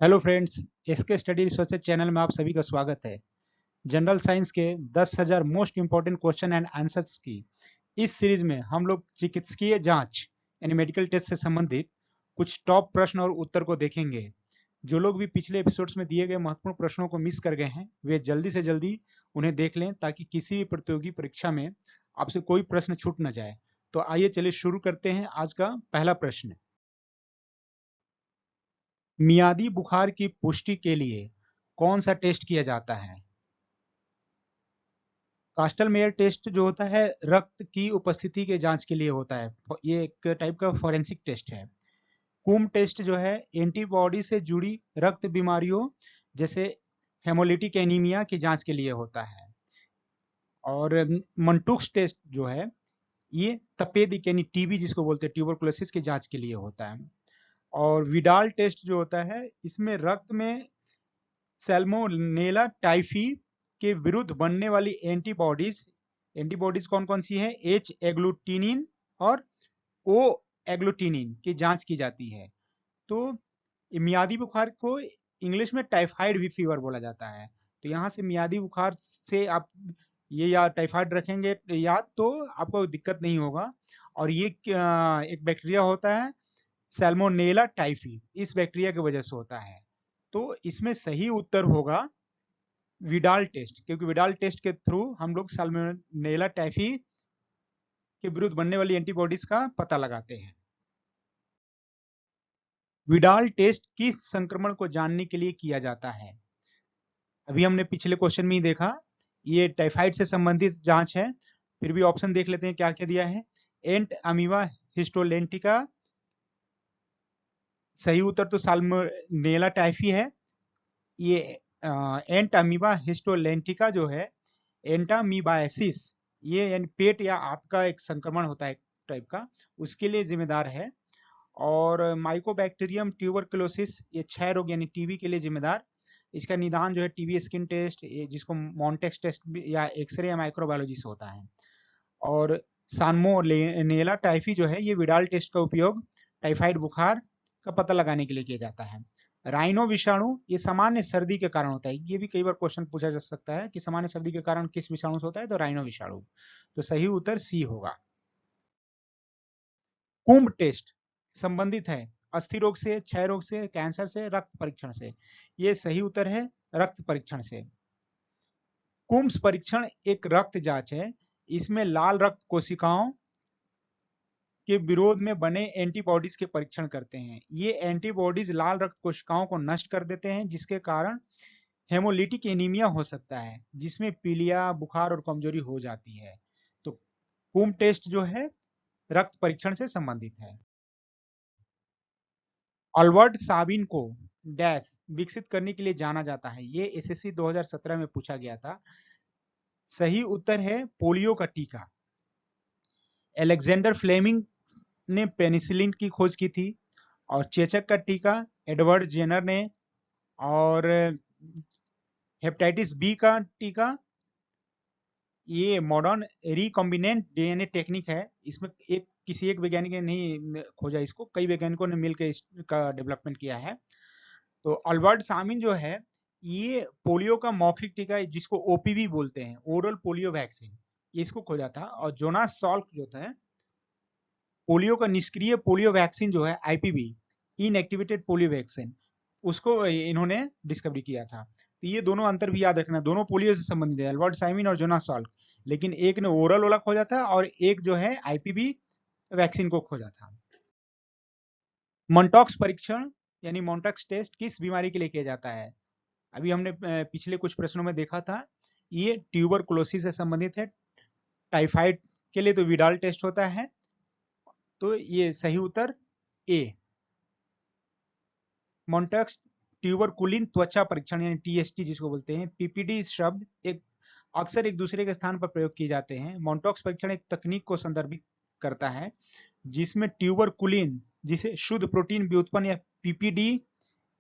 Hello friends, SK study research channel में आप सभी का स्वागत है। जनरल साइंस के 10,000 most important question and answers की इस सीरीज में हम लोग चिकित्सकीय जांच यानी मेडिकल टेस्ट से संबंधित कुछ टॉप प्रश्न और उत्तर को देखेंगे। जो लोग भी पिछले एपिसोड्स में दिए गए महत्वपूर्ण प्रश्नों को मिस कर गए हैं, वे जल्दी से जल्दी उन्हें देख लें ताकि किसी भी प्रतियोगी परीक्षा में आपसे कोई प्रश्न छूट न जाए। तो आइए चलिए शुरू करते हैं। आज का पहला प्रश्न, मियादी बुखार की पुष्टि के लिए कौन सा टेस्ट किया जाता है? कास्टलमेयर टेस्ट जो होता है रक्त की उपस्थिति के जांच के लिए होता है। ये एक टाइप का फॉरेंसिक टेस्ट है। कुम टेस्ट जो है एंटीबॉडी से जुड़ी रक्त बीमारियों जैसे हेमोलिटिक एनीमिया की जांच के लिए होता है। और मंटुक्स टेस्ट जो है ये तपेदिक यानी टीबी जिसको बोलते हैं ट्यूबरकुलोसिस की जांच के लिए होता है। और विडाल टेस्ट जो होता है इसमें रक्त में सैल्मोनेला टाइफी के विरुद्ध बनने वाली एंटीबॉडीज एंटीबॉडीज कौन कौन सी है? एच एग्लूटिनिन और ओ एग्लूटिनिन की जांच की जाती है। तो मियादी बुखार को इंग्लिश में टाइफाइड भी फीवर बोला जाता है। तो यहाँ से मियादी बुखार से आप ये या टाइफाइड रखेंगे याद तो आपको दिक्कत नहीं होगा। और ये एक बैक्टीरिया होता है सैल्मोनेला टाइफी, इस बैक्टीरिया की वजह से होता है। तो इसमें सही उत्तर होगा विडाल टेस्ट, क्योंकि विडाल टेस्ट के थ्रू हम लोग साल्मोनेला टाइफी के विरुद्ध बनने वाली एंटीबॉडीज का पता लगाते हैं। विडाल टेस्ट किस संक्रमण को जानने के लिए किया जाता है? अभी हमने पिछले क्वेश्चन में ही देखा, ये टाइफाइड से संबंधित जांच है। फिर भी ऑप्शन देख लेते हैं क्या क्या दिया है। एंट अमीबा हिस्टोलेंटिका, सही उत्तर तो साल्मोनेला टाइफी है। ये एंट अमीबा हिस्टोलेंटिका जो है एंटामीबाइसिस, ये यानी पेट या आंत का एक संक्रमण होता है टाइप का, उसके लिए जिम्मेदार है। और माइकोबैक्टीरियम ट्यूबरकुलोसिस, ये क्षय रोग यानी टीबी के लिए जिम्मेदार। इसका निदान जो है टीबी स्किन टेस्ट, जिसको मॉन्टेक्स टेस्ट या एक्सरे या माइक्रोबायोलॉजी से होता है। और साल्मोनेला टाइफी जो है ये विडाल टेस्ट का उपयोग टाइफाइड बुखार का पता लगाने के लिए किया जाता है। राइनो विषाणु ये सामान्य सर्दी के कारण होता है। ये भी कई बार क्वेश्चन पूछा जा सकता है कि सामान्य सर्दी के कारण किस विषाणु से होता है, तो राइनो विषाणु। तो सही उत्तर सी होगा। कुंभ टेस्ट संबंधित है अस्थि रोग से, क्षय रोग से, कैंसर से, रक्त परीक्षण से। ये सही उत्तर है रक्त परीक्षण से। कुम्स परीक्षण एक रक्त जांच है। इसमें लाल रक्त कोशिकाओं के विरोध में बने एंटीबॉडीज के परीक्षण करते हैं। ये एंटीबॉडीज लाल रक्त कोशिकाओं को नष्ट कर देते हैं, जिसके कारण हेमोलिटिक एनीमिया हो सकता है, जिसमें पीलिया, बुखार और कमजोरी हो जाती है। तो कुम टेस्ट जो है रक्त परीक्षण से संबंधित है। अल्बर्ट साबिन को डैश विकसित करने के लिए जाना जाता है। ये एसएससी 2017 में पूछा गया था। सही उत्तर है पोलियो का टीका। एलेक्जेंडर फ्लेमिंग ने पेनिसिलिन की खोज की थी। और चेचक का टीका एडवर्ड जेनर ने। और हेपेटाइटिस बी का टीका ये मॉडर्न रिकॉम्बिनेंट डीएनए टेक्निक है। इसमें एक किसी एक वैज्ञानिक ने नहीं खोजा, इसको कई वैज्ञानिकों ने मिलकर इसका डेवलपमेंट किया है। तो अल्बर्ट सामिन जो है ये पोलियो का मौखिक टीका है, जिसको ओपीवी बोलते हैं, ओरल पोलियो वैक्सीन, इसको खोजा था। और जोनास सॉल्क जो था पोलियो का निष्क्रिय पोलियो वैक्सीन जो है आईपीवी, इनएक्टिवेटेड पोलियो वैक्सीन, उसको इन्होंने डिस्कवरी किया था। तो ये दोनों अंतर भी याद रखना, दोनों पोलियो से संबंधित है, एल्बर्ट साइमिन और जोनास सॉल्क। लेकिन एक ने ओरल वाला खोजा था और एक जो है आईपीवी वैक्सीन को खोजा था। मॉन्टॉक्स परीक्षण यानी मॉन्टॉक्स टेस्ट किस बीमारी के लिए किया जाता है? अभी हमने पिछले कुछ प्रश्नों में देखा था, ये ट्यूबरकुलोसिस से संबंधित है। टाइफाइड के लिए तो विडाल टेस्ट होता है। तो ये सही उत्तर ए। मॉन्टॉक्स ट्यूबरकुलिन त्वचा परीक्षण यानी टीएसटी जिसको बोलते हैं। पीपीडी शब्द एक अक्सर एक दूसरे के स्थान पर प्रयोग किए जाते हैं। मॉन्टॉक्स परीक्षण एक तकनीक को संदर्भित करता है जिसमें ट्यूबरकुलिन, जिसे शुद्ध प्रोटीन व्युत्पन्न या पीपीडी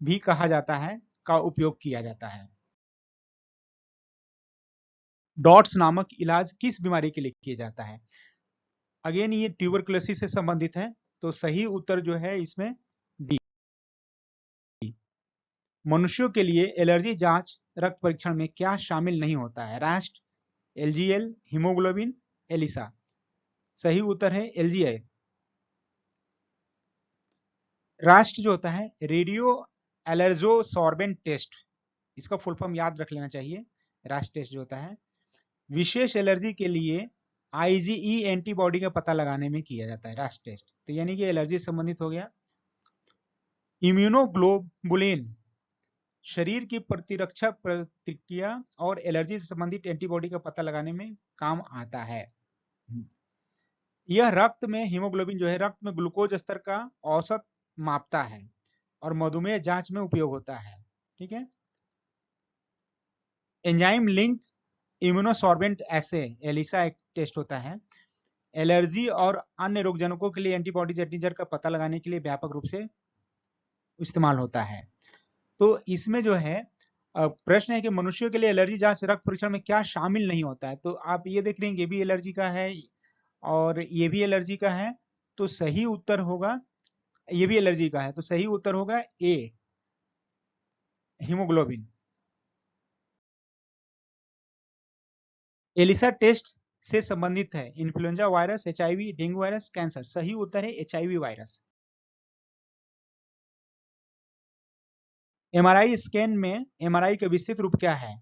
भी कहा जाता है, का उपयोग किया जाता है। डॉट्स नामक इलाज किस बीमारी के लिए किया जाता है? अगेन ये ट्यूबरकुलोसिस से संबंधित है। तो सही उत्तर जो है इसमें डी। मनुष्यों के लिए एलर्जी जांच रक्त परीक्षण में क्या शामिल नहीं होता है? RAST, LGL, haemoglobin, ELISA. सही उत्तर है एलजीआई। रास्ट जो होता है रेडियो एलर्जोसॉर्बेंट टेस्ट, इसका फुल फॉर्म याद रख लेना चाहिए। रास्ट टेस्ट जो होता है विशेष एलर्जी के लिए आईजीई एंटीबॉडी का पता लगाने में किया जाता है रास्ट टेस्ट। तो यानी कि एलर्जी से संबंधित हो गया। इम्यूनोग्लोबुलिन शरीर की प्रतिरक्षा प्रतिक्रिया और एलर्जी से संबंधित एंटीबॉडी का पता लगाने में काम आता है। यह रक्त में हीमोग्लोबिन जो है रक्त में ग्लूकोज स्तर का औसत मापता है और मधुमेह जांच में उपयोग होता है। ठीक है। एंजाइम लिंक इम्यूनोसॉर्बेंट एसे एलिसा एक टेस्ट होता है। एलर्जी और अन्य रोगजनकों के लिए एंटीबॉडीज एंटीजन का पता लगाने के लिए व्यापक रूप से इस्तेमाल होता है। तो इसमें जो है प्रश्न है कि मनुष्यों के लिए एलर्जी जांच रक्त परीक्षण में क्या शामिल नहीं होता है। तो आप ये देख रहे हैं ये भी एलर्जी का है और ये भी एलर्जी का है। तो सही उत्तर होगा, ये भी एलर्जी का है तो सही उत्तर होगा ए, हीमोग्लोबिन। एलिसा टेस्ट से संबंधित है influenza virus, HIV, dengue virus, cancer. सही उत्तर है एचआईवी वायरस। एमआरआई स्कैन में एमआरआई का विस्तृत रूप क्या है?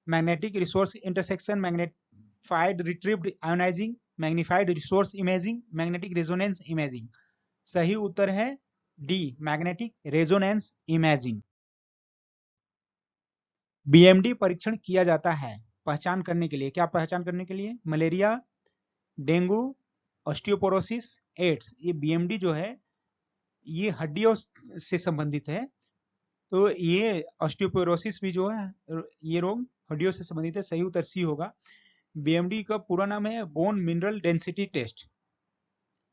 Magnetic resource intersection, magnified retrieved ionizing, magnified resource imaging, magnetic resonance imaging. सही उत्तर है D, magnetic resonance imaging. BMD परीक्षण किया जाता है पहचान करने के लिए, क्या पहचान करने के लिए? Malaria, dengue, osteoporosis, AIDS. ये बीएमडी जो है ये हड्डियों से संबंधित है। तो ये ऑस्टियोपोरोसिस भी जो है ये रोग हड्डियों से संबंधित है। सही उत्तर सी होगा। बीएमडी का पूरा नाम है बोन मिनरल डेंसिटी टेस्ट।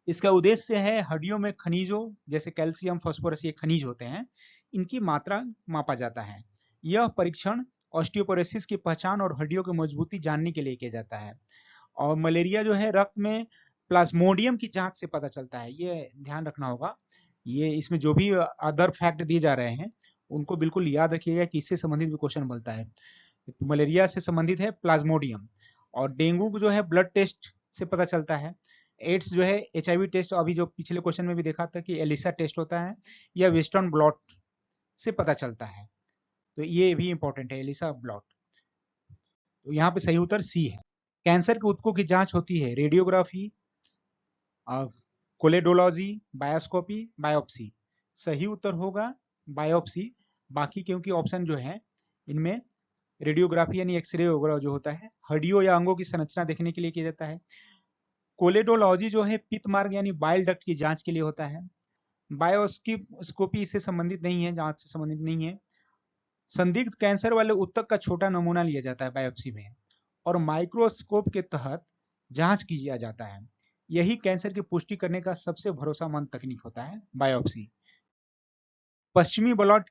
इसका उद्देश्य है हड्डियों में खनिजों जैसे कैल्शियम, फास्फोरस, ये खनिज होते हैं, इनकी मात्रा मापा जाता है। यह परीक्षण ऑस्टियोपोरोसिस की पहचान और हड्डियों की मजबूती जानने के लिए किया जाता है। और मलेरिया जो है रक्त में प्लाज्मोडियम की जांच से पता चलता है, ये ध्यान रखना होगा। ये इसमें जो भी अदर फैक्ट दिए जा रहे हैं उनको बिल्कुल याद रखिएगा कि इससे संबंधित भी क्वेश्चन बनता है। तो मलेरिया से संबंधित है प्लाज्मोडियम। और डेंगू जो है ब्लड टेस्ट से पता चलता है। एड्स जो है एचआईवी टेस्ट, अभी जो पिछले क्वेश्चन में भी देखा था कि एलिसा टेस्ट होता है, या वेस्टर्न ब्लॉट से पता चलता है। तो ये भी इंपॉर्टेंट है एलिसा ब्लॉट। तो यहाँ पे सही उत्तर सी है। कैंसर के ऊतकों की जांच होती है रेडियोग्राफी, कोलेडोलॉजी, बायोस्कोपी, बायोप्सी। सही उत्तर होगा बायोप्सी। बाकी क्योंकि ऑप्शन जो है इनमें रेडियोग्राफी यानी एक्सरे वगैरह जो होता है हड्डियों या अंगों की संरचना देखने के लिए किया जाता है। कोलेडोलॉजी जो है पित्त मार्ग यानी बाइल डक्ट की जांच के लिए होता है। बायोस्कोपी इससे संबंधित नहीं है, जांच से संबंधित नहीं है। संदिग्ध कैंसर वाले ऊतक का छोटा नमूना लिया जाता है बायोप्सी में और माइक्रोस्कोप के तहत जांच किया जाता है। यही कैंसर की पुष्टि करने का सबसे भरोसेमंद तकनीक होता है बायोप्सी। पश्चिमी ब्लॉट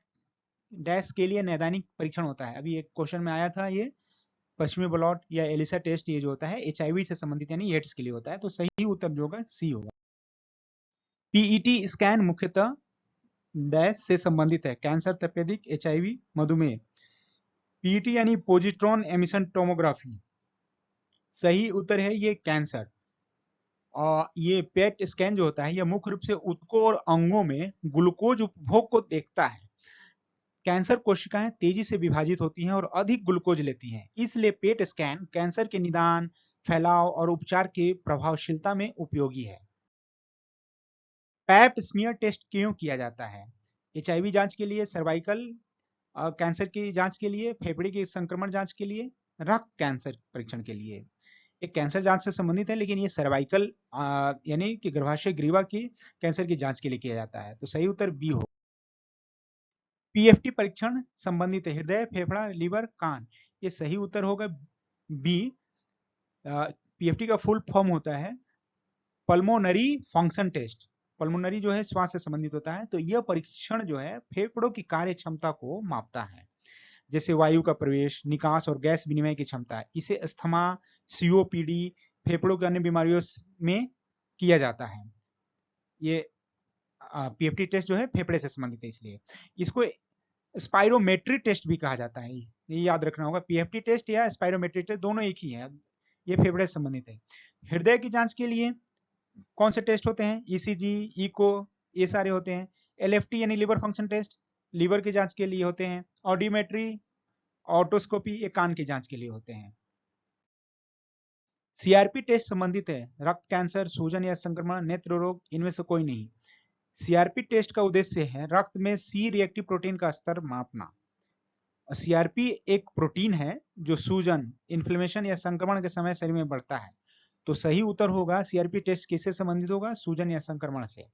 डैश के लिए नैदानिक परीक्षण होता है। अभी एक क्वेश्चन में आया था ये पश्चिमी ब्लॉट या एलिसा टेस्ट, ये जो होता है एचआईवी से संबंधित यानी एड्स के लिए होता है। तो सही उत्तर जो होगा सी होगा। पीईटी स्कैन मुख्यतः डैश से संबंधित है कैंसर, तपेदिक, एचआईवी, मधुमेह। पीईटी यानी पोजिट्रॉन एमिशन टोमोग्राफी। सही उत्तर है ये कैंसर। और ये पेट स्कैन जो होता है यह मुख्य रूप से ऊतकों और अंगों में ग्लूकोज उपभोग को देखता है। कैंसर कोशिकाएं तेजी से विभाजित होती हैं और अधिक ग्लूकोज लेती हैं, इसलिए पेट स्कैन कैंसर के निदान, फैलाव और उपचार की प्रभावशीलता में उपयोगी है। पैप स्मीयर टेस्ट क्यों किया जाता है? एचआईवी जांच के लिए, सर्वाइकल कैंसर की जांच के लिए, फेफड़े की संक्रमण जांच के लिए, रक्त कैंसर परीक्षण के लिए। एक कैंसर जांच से संबंधित है लेकिन ये सर्वाइकल यानी कि गर्भाशय ग्रीवा की कैंसर की जांच के लिए किया जाता है। तो सही उत्तर बी हो। पीएफटी परीक्षण संबंधित है हृदय, फेफड़ा, लीवर, कान। ये सही उत्तर होगा बी। पीएफटी का फुल फॉर्म होता है पल्मोनरी फंक्शन टेस्ट। पल्मोनरी जो है श्वास से संबंधित होता है। तो यह परीक्षण जो है फेफड़ों की कार्य क्षमता को मापता है, जैसे वायु का प्रवेश, निकास और गैस विनिमय की क्षमता। इसे अस्थमा, सीओपीडी, फेफड़ों की अन्य बीमारियों में किया जाता है। ये पीएफटी टेस्ट जो है फेफड़े से संबंधित है, इसलिए इसको स्पाइरोमेट्री टेस्ट भी कहा जाता है, ये याद रखना होगा। पीएफटी टेस्ट या स्पाइरोमेट्री टेस्ट दोनों एक ही है, ये फेफड़े से संबंधित है। हृदय की जांच के लिए कौन से टेस्ट होते हैं? ईसीजी, इको, ये सारे होते हैं। एलएफटी यानी लिवर फंक्शन टेस्ट, लीवर की जांच के लिए होते हैं। ऑडियोमेट्री, ऑटोस्कोपी, ये कान की जांच के लिए होते हैं। सीआरपी टेस्ट संबंधित है रक्त कैंसर, सूजन या संक्रमण, नेत्र रोग, इनमें से कोई नहीं। सीआरपी टेस्ट का उद्देश्य है रक्त में सी रिएक्टिव प्रोटीन का स्तर मापना। सीआरपी एक प्रोटीन है जो सूजन, इन्फ्लेमेशन या संक्रमण के समय शरीर में बढ़ता है। तो सही उत्तर होगा, सीआरपी टेस्ट किससे संबंधित होगा? सूजन या संक्रमण से।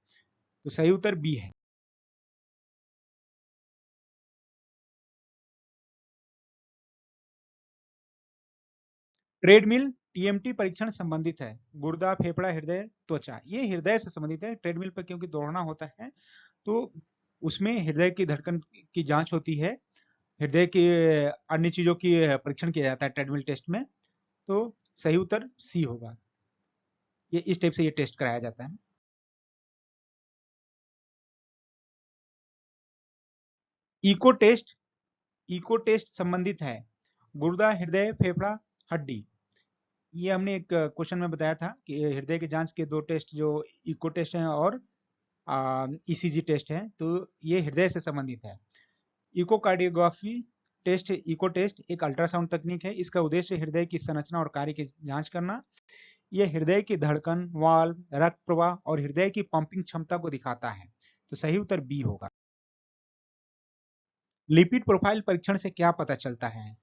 तो सही उत्तर बी है। ट्रेडमिल टीएमटी परीक्षण संबंधित है। गुर्दा, फेफड़ा, हृदय, त्वचा, ये हृदय से संबंधित है। ट्रेडमिल पर क्योंकि दौड़ना होता है तो उसमें हृदय की धड़कन की जांच होती है, हृदय के अन्य चीजों की परीक्षण किया जाता है ट्रेडमिल टेस्ट में। तो सही उत्तर सी होगा। ये इस टाइप से ये टेस्ट कराया जाता है। इको टेस्ट संबंधित है गुर्दा, हृदय, फेफड़ा, हड्डी। ये हमने एक क्वेश्चन में बताया था कि हृदय की जांच के दो टेस्ट जो इको टेस्ट हैं और ईसीजी टेस्ट है, तो ये हृदय से संबंधित है। इकोकार्डियोग्राफी टेस्ट, इको टेस्ट एक अल्ट्रासाउंड तकनीक है। इसका उद्देश्य हृदय की संरचना और कार्य की जांच करना। यह हृदय की धड़कन, वाल्व, रक्त प्रवाह और हृदय की पंपिंग क्षमता को दिखाता है। तो सही उत्तर बी होगा। लिपिड प्रोफाइल परीक्षण से क्या पता चलता है?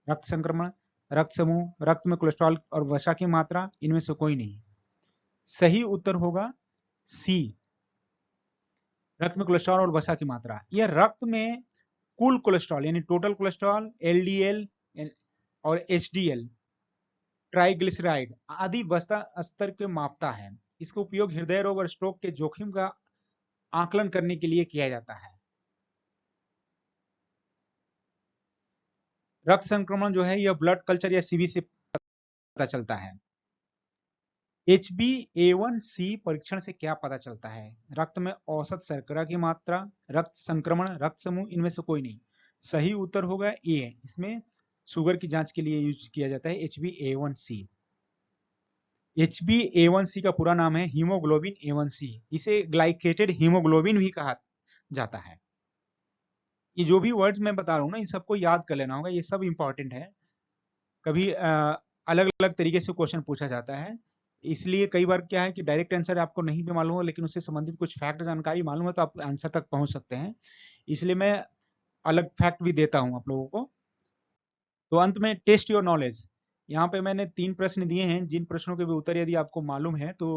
रक्त संक्रमण, रक्त समूह, रक्त में कोलेस्ट्रॉल और वसा की मात्रा, इनमें से कोई नहीं। सही उत्तर होगा सी, रक्त में कोलेस्ट्रॉल और वसा की मात्रा। यह रक्त में कुल कोलेस्ट्रॉल यानी टोटल कोलेस्ट्रॉल, एलडीएल और एचडीएल, ट्राइग्लिसराइड आदि वसा स्तर के मापता है। इसका उपयोग हृदय रोग और स्ट्रोक के जोखिम का आकलन करने के लिए किया जाता है। रक्त संक्रमण जो है यह ब्लड कल्चर या सीबी से पता चलता है। HbA1c परीक्षण से क्या पता चलता है? रक्त में औसत शर्करा की मात्रा, रक्त संक्रमण, रक्त समूह, इनमें से कोई नहीं। सही उत्तर होगा ए, इसमें शुगर की जांच के लिए यूज किया जाता है HbA1c। HbA1c का पूरा नाम है हीमोग्लोबिन A1c। इसे ग्लाइकेटेड हीमोग्लोबिन भी कहा जाता है। ये जो भी वर्ड्स मैं बता रहा हूँ ना, इन सबको याद कर लेना होगा, ये सब इंपॉर्टेंट है। कभी अलग अलग तरीके से क्वेश्चन पूछा जाता है, इसलिए कई बार क्या है कि डायरेक्ट आंसर आपको नहीं भी मालूम हो लेकिन उससे संबंधित कुछ फैक्ट जानकारी मालूम है तो आप आंसर तक पहुंच सकते हैं। इसलिए मैं अलग फैक्ट भी देता हूं आप लोगों को। तो अंत में टेस्ट योर नॉलेज, यहाँ पे मैंने 3 प्रश्न दिए हैं, जिन प्रश्नों के भी उत्तर यदि आपको मालूम है तो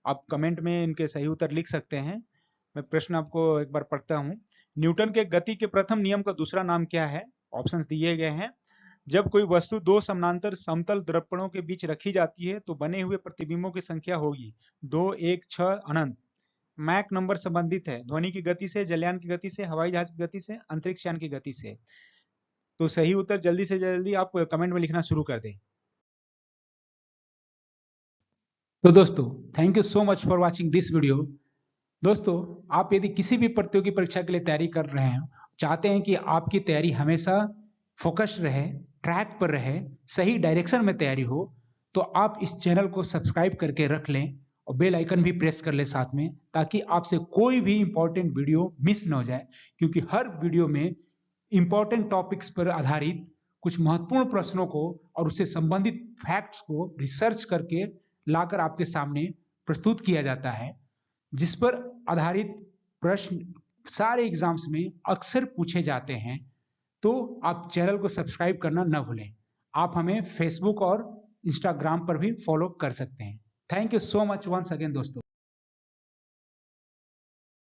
आप कमेंट में इनके सही उत्तर लिख सकते हैं। मैं प्रश्न आपको एक बार पढ़ता हूँ। न्यूटन के गति के प्रथम नियम का दूसरा नाम क्या है? ऑप्शंस दिए गए हैं। जब कोई वस्तु दो समानांतर समतल दर्पणों के बीच रखी जाती है तो बने हुए प्रतिबिंबों की संख्या होगी 2, 1, 6 अनंत। मैक नंबर संबंधित है ध्वनि की गति से, जलयान की गति से, हवाई जहाज की गति से, अंतरिक्ष यान की गति से। तो सही उत्तर जल्दी से जल्दी आप कमेंट में लिखना शुरू कर दें। तो दोस्तों, thank you so much for watching this video. दोस्तों, आप यदि किसी भी प्रतियोगी परीक्षा के लिए तैयारी कर रहे हैं, चाहते हैं कि आपकी तैयारी हमेशा फोकस्ड रहे, ट्रैक पर रहे, सही डायरेक्शन में तैयारी हो, तो आप इस चैनल को सब्सक्राइब करके रख लें और बेल आइकन भी प्रेस कर लें साथ में, ताकि आपसे कोई भी इंपॉर्टेंट वीडियो मिस न हो जाए। क्योंकि हर वीडियो में इंपॉर्टेंट टॉपिक्स पर आधारित कुछ महत्वपूर्ण प्रश्नों को और उससे संबंधित फैक्ट्स को रिसर्च करके लाकर आपके सामने प्रस्तुत किया जाता है, जिस पर आधारित प्रश्न सारे एग्जाम्स में अक्सर पूछे जाते हैं। तो आप चैनल को सब्सक्राइब करना न भूलें। आप हमें फेसबुक और इंस्टाग्राम पर भी फॉलो कर सकते हैं। Thank you so much once again दोस्तों।